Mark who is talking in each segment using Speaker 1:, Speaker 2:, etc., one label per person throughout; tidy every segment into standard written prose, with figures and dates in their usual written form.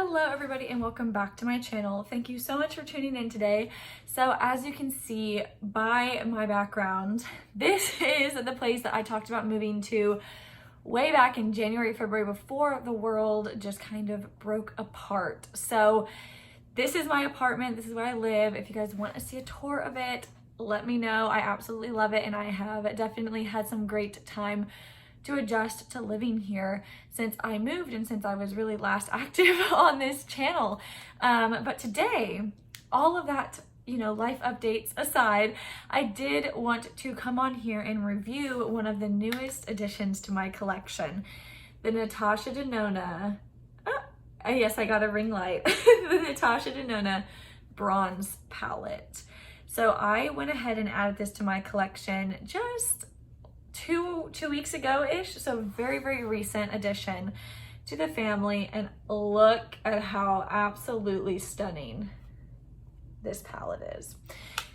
Speaker 1: Hello everybody and welcome back to my channel. Thank you so much for tuning in today. So as you can see by my background, this is the place that I talked about moving to way back in January, February, before the world just kind of broke apart. So this is my apartment, this is where I live. If you guys want to see a tour of it, let me know. I absolutely love it and I have definitely had some great time to adjust to living here since I moved and since I was really last active on this channel. But today, all of that, life updates aside, I did want to come on here and review one of the newest additions to my collection, the Natasha Denona, yes, I got a ring light, the Natasha Denona bronze palette. So I went ahead and added this to my collection just two weeks ago-ish, so very, very recent addition to the family, and look at how absolutely stunning this palette is.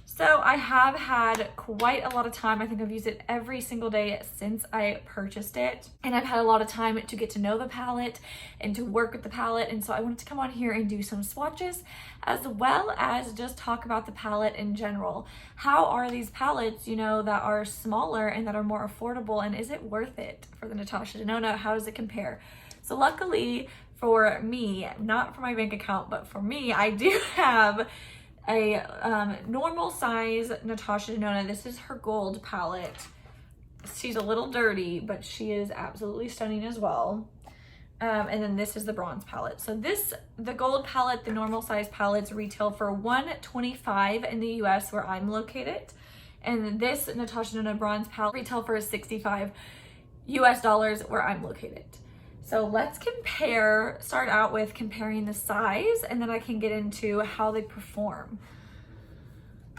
Speaker 1: So I have had quite a lot of time. I think I've used it every single day since I purchased it, and I've had a lot of time to get to know the palette and to work with the palette, and so I wanted to come on here and do some swatches as well as just talk about the palette in general. How are these palettes, that are smaller and that are more affordable, and is it worth it for the Natasha Denona? How does it compare? So luckily for me, not for my bank account, but for me, I do have a normal size Natasha Denona. This is her gold palette. She's a little dirty, but she is absolutely stunning as well. And then this is the bronze palette. So the gold palette, the normal size palettes retail for $125 in the US where I'm located. And this Natasha Denona bronze palette retail for $65 US where I'm located. So let's start out with comparing the size, and then I can get into how they perform.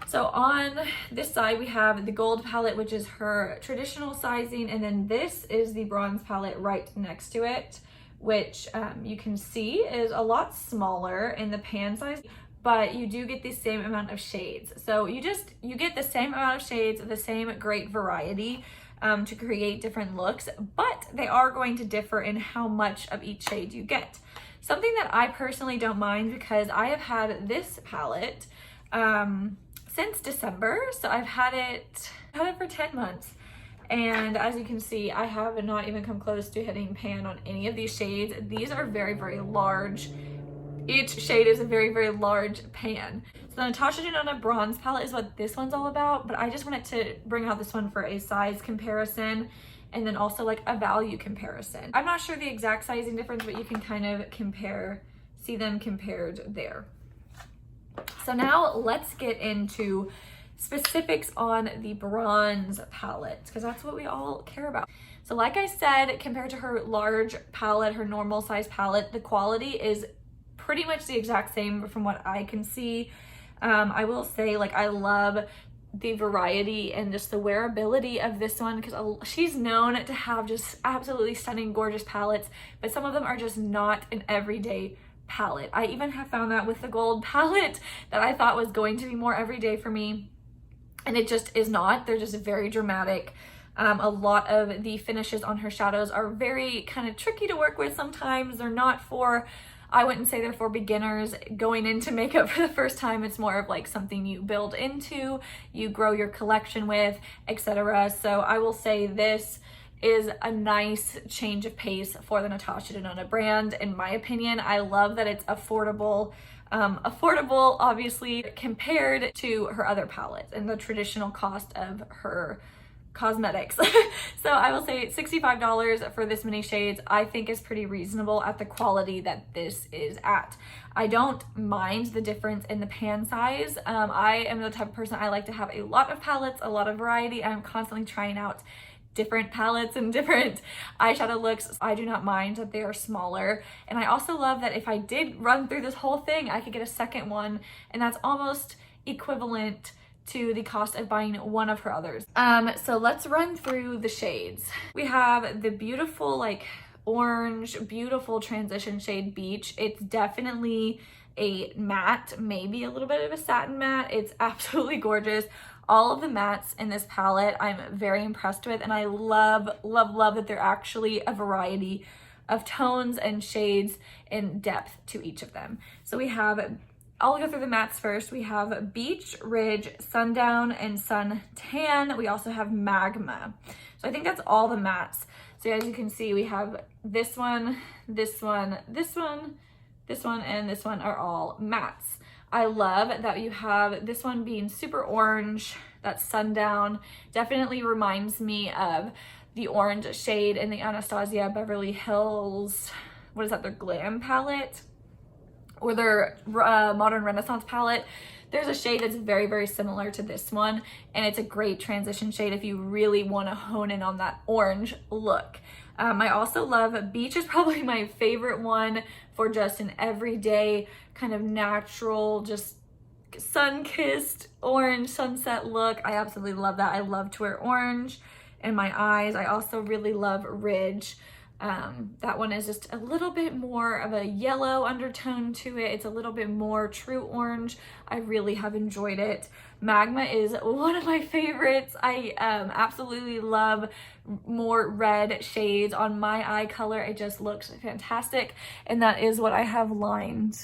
Speaker 1: So on this side, we have the gold palette, which is her traditional sizing, and then this is the bronze palette right next to it, which you can see is a lot smaller in the pan size, but you do get the same amount of shades. So you get the same amount of shades, the same great variety, to create different looks, but they are going to differ in how much of each shade you get. Something that I personally don't mind, because I have had this palette since December, so I've had it for 10 months. And as you can see, I have not even come close to hitting pan on any of these shades. These are very, very large. Each shade is a very, very large pan. So the Natasha Denona bronze palette is what this one's all about, but I just wanted to bring out this one for a size comparison and then also like a value comparison. I'm not sure the exact sizing difference, but you can kind of see them compared there. So now let's get into specifics on the bronze palette, because that's what we all care about. So like I said, compared to her large palette, her normal size palette, the quality is pretty much the exact same from what I can see. I will say, I love the variety and just the wearability of this one, because she's known to have just absolutely stunning, gorgeous palettes, but some of them are just not an everyday palette. I even have found that with the gold palette that I thought was going to be more everyday for me, and it just is not. They're just very dramatic. A lot of the finishes on her shadows are very kind of tricky to work with sometimes. They're not I wouldn't say they're for beginners going into makeup for the first time. It's more of like something you build into, you grow your collection with, etc. So I will say this is a nice change of pace for the Natasha Denona brand, in my opinion. I love that it's affordable, obviously, compared to her other palettes and the traditional cost of her cosmetics. So I will say $65 for this many shades I think is pretty reasonable at the quality that this is at. I don't mind the difference in the pan size. I am the type of person, I like to have a lot of palettes, a lot of variety. I'm constantly trying out different palettes and different eyeshadow looks. I do not mind that they are smaller, and I also love that if I did run through this whole thing, I could get a second one, and that's almost equivalent to the cost of buying one of her others. So let's run through the shades. We have the beautiful orange, beautiful transition shade Beach. It's definitely a matte, maybe a little bit of a satin matte. It's absolutely gorgeous. All of the mattes in this palette I'm very impressed with, and I love, love, love that they're actually a variety of tones and shades in depth to each of them. So we have, I'll go through the mattes first. We have Beach, Ridge, Sundown, and Suntan. We also have Magma. So I think that's all the mattes. So as you can see, we have this one, this one, this one, this one, and this one are all mattes. I love that you have this one being super orange. That's Sundown. Definitely reminds me of the orange shade in the Anastasia Beverly Hills, what is that, their glam palette or their modern Renaissance palette. There's a shade that's very, very similar to this one, and it's a great transition shade if you really want to hone in on that orange look. I also love Beach is probably my favorite one for just an everyday kind of natural, just sun-kissed orange sunset look. I absolutely love that. I love to wear orange in my eyes. I also really love Ridge. That one is just a little bit more of a yellow undertone to it. It's a little bit more true orange. I really have enjoyed it. Magma is one of my favorites. I absolutely love more red shades on my eye color. It just looks fantastic. And that is what I have lined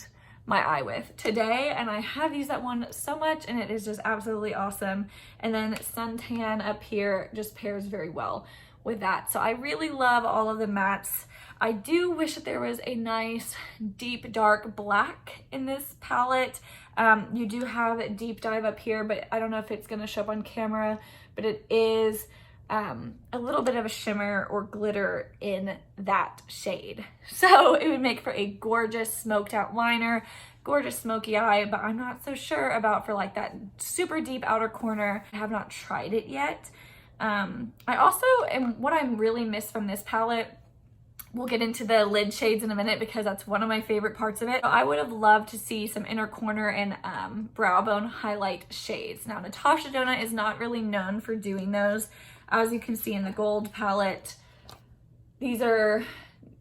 Speaker 1: my eye with today, and I have used that one so much, and it is just absolutely awesome. And then Suntan up here just pairs very well with that. So I really love all of the mattes. I do wish that there was a nice deep dark black in this palette. You do have a deep dive up here, but I don't know if it's going to show up on camera, but it is a little bit of a shimmer or glitter in that shade. So it would make for a gorgeous smoked out liner, gorgeous smoky eye, but I'm not so sure about for like that super deep outer corner. I have not tried it yet. I also what I really miss from this palette, we'll get into the lid shades in a minute because that's one of my favorite parts of it. I would have loved to see some inner corner and brow bone highlight shades. Now, Natasha Denona is not really known for doing those. As you can see in the gold palette, there's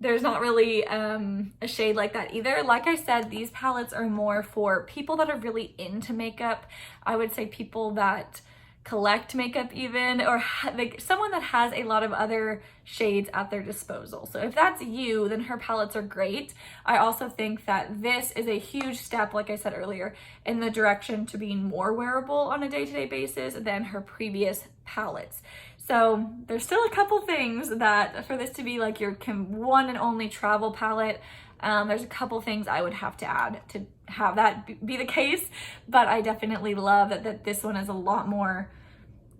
Speaker 1: not really a shade like that either. Like I said, these palettes are more for people that are really into makeup. I would say people that collect makeup even, or like someone that has a lot of other shades at their disposal. So if that's you, then her palettes are great. I also think that this is a huge step, like I said earlier, in the direction to being more wearable on a day-to-day basis than her previous palettes. So there's still a couple things that for this to be like your one and only travel palette, there's a couple things I would have to add to have that be the case, but I definitely love that this one is a lot more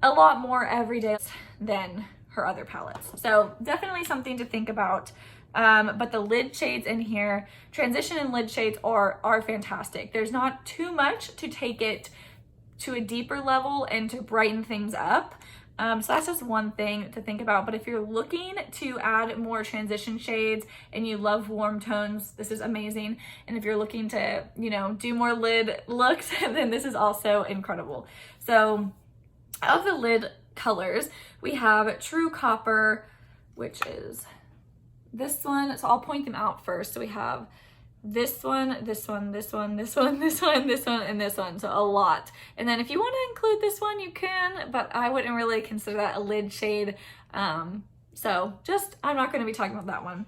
Speaker 1: everyday than her other palettes. So definitely something to think about. But the lid shades in here, transition and lid shades are fantastic. There's not too much to take it to a deeper level and to brighten things up. So that's just one thing to think about. But if you're looking to add more transition shades and you love warm tones, this is amazing. And if you're looking to, do more lid looks, then this is also incredible. So of the lid colors, we have True Copper, which is this one. So I'll point them out first. So we have this one, this one, this one, this one, this one, this one, and this one. So a lot. And then if you want to include this one, you can, but I wouldn't really consider that a lid shade. So I'm not going to be talking about that one.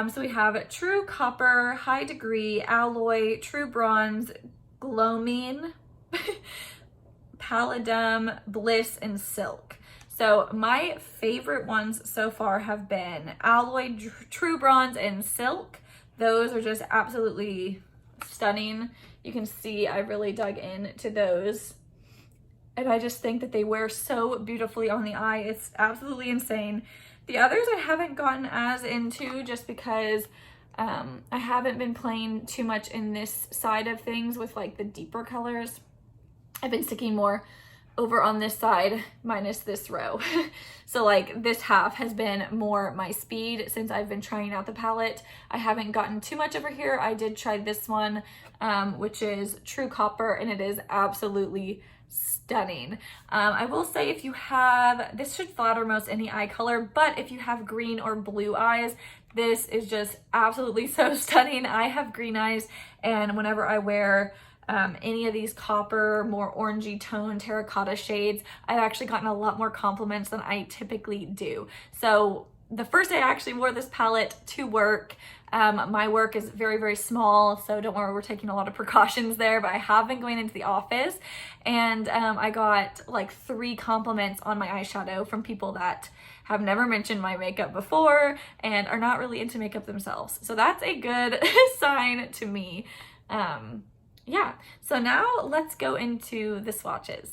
Speaker 1: So we have True Copper, High Degree, Alloy, True Bronze, Gloaming, Palladium, Bliss, and Silk. So my favorite ones so far have been Alloy, True Bronze, and Silk. Those are just absolutely stunning. You can see I really dug into those. And I just think that they wear so beautifully on the eye. It's absolutely insane. The others I haven't gotten as into just because I haven't been playing too much in this side of things with like the deeper colors. I've been sticking more over on this side minus this row. So like this half has been more my speed since I've been trying out the palette. I haven't gotten too much over here. I did try this one, which is True Copper, and it is absolutely stunning. I will say if you have, this should flatter most any eye color, but if you have green or blue eyes, this is just absolutely so stunning. I have green eyes, and whenever I wear any of these copper, more orangey tone terracotta shades, I've actually gotten a lot more compliments than I typically do. So the first day I actually wore this palette to work. My work is very, very small, so don't worry, we're taking a lot of precautions there, but I have been going into the office, and I got like 3 compliments on my eyeshadow from people that have never mentioned my makeup before and are not really into makeup themselves. So that's a good sign to me. Yeah, so now let's go into the swatches.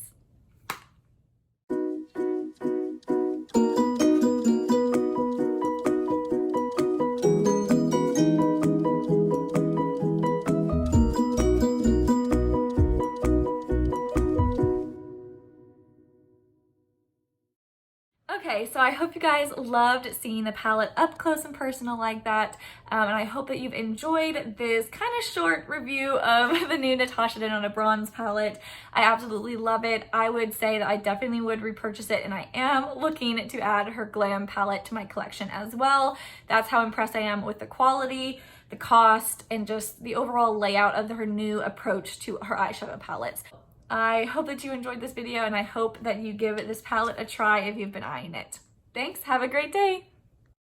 Speaker 1: Okay, so I hope you guys loved seeing the palette up close and personal like that, and I hope that you've enjoyed this kind of short review of the new Natasha Denona Bronze palette. I absolutely love it. I would say that I definitely would repurchase it, and I am looking to add her Glam palette to my collection as well. That's how impressed I am with the quality, the cost, and just the overall layout of her new approach to her eyeshadow palettes. I hope that you enjoyed this video, and I hope that you give this palette a try if you've been eyeing it. Thanks, have a great day!